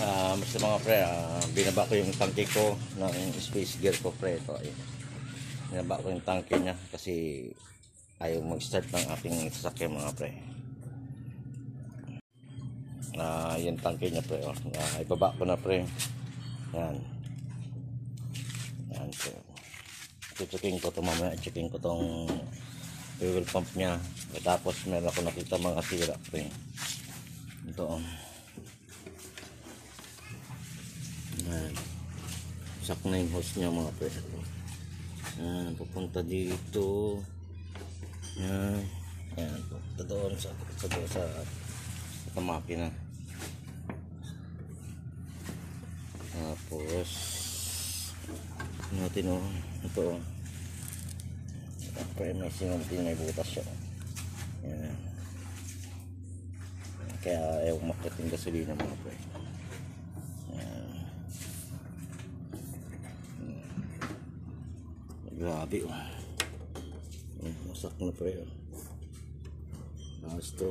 Basta mga pre, binaba ko yung tangke ko ng space gear ko pre. Ito, ayun. Binaba ko yung tangke niya kasi ayaw mag-start ng aking sasakyan mga pre. Yung tangke niya pre, ibaba ko na pre. Yan. Yan pre. Checking ko ito mamaya, checking ko itong fuel pump niya. Tapos meron ako nakita mga sira pre. Ito. Yan. Sak na yung hose niya mga pre. Yan, pupunta dito. Yan. Yan, pupunta doon sa makina. Tapos natin ito pre, may sinuntin, may butas siya. Yan. Kaya ayaw umakit yung gasolina mga pre. Grabe masak na pre. Tapos ito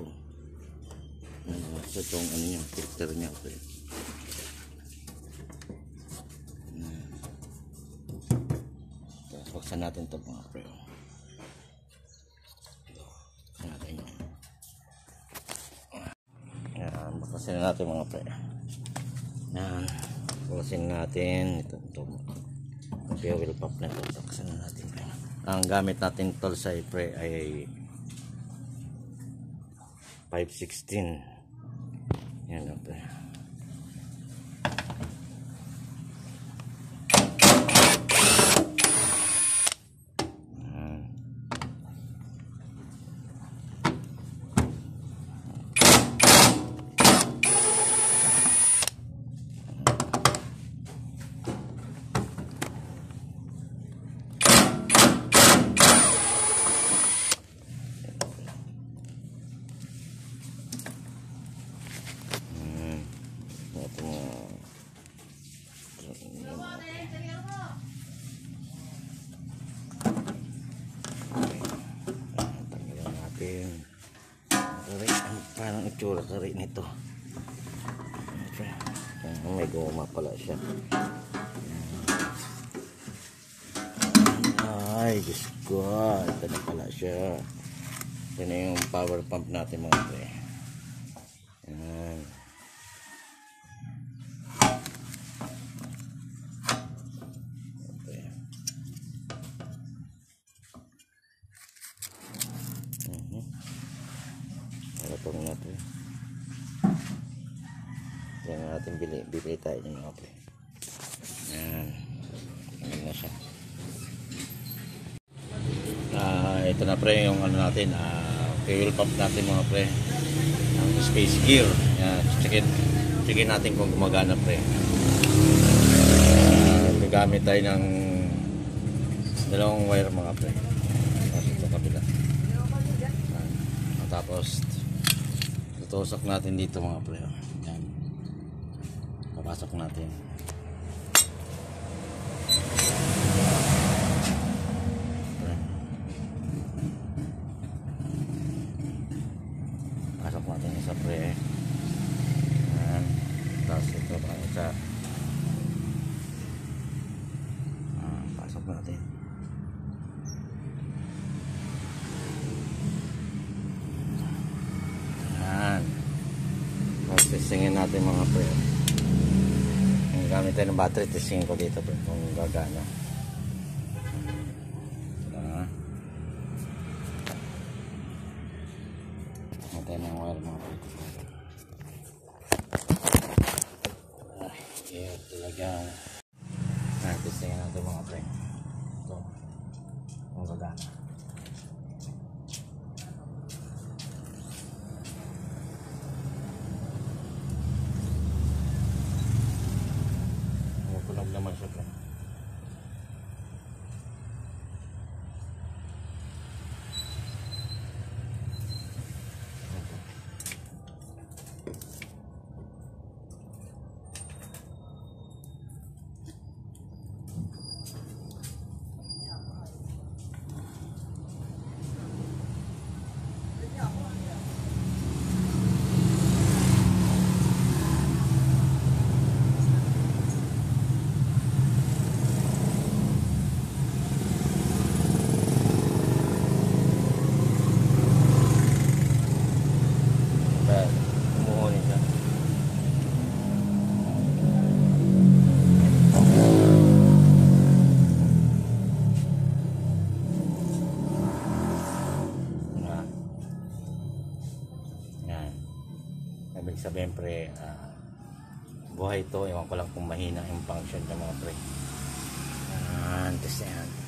itong ano niya, filter niya pre. Tapos buksan natin ito mga pre. Yan, buksan natin mga pre. Yan, buksan natin ito fuel pump na ito. Buksan natin pre. Ang gamit natin tolsay pre ay 516. Yan pre. Parang itsura ka rin nito. May goma pala siya. Ay, Diyos ko. Ito na pala siya. Ito na yung power pump natin mga pre. Yan. Ito natin. Yan natin bili tayo ng mga pre. Yan. Yan na siya. Ito na pre yung ano natin, fuel pump natin mga pre. Ang space gear. Yan, checkin natin kung gumagana pre. Gagamit tayo ng dalawang wire mga pre. Tapos ito kabila. Tapos tutusok natin dito mga pre. Yan. Papasok natin. Pasok natin isa pre. Yan. Tapos ito pa isa. Pasok natin. Testingin natin mga pre. Ang gamit tayo ng battery, testingin ko dito pre kung gagana. Matay ng wire mga pre. Ayan talaga. Testingin natin mga pre. Ito kung gagana. Naman siya pre. Ibig sabihin pre, buhay to. Ewan ko lang kung mahina yung function ng mga pre. Test yan.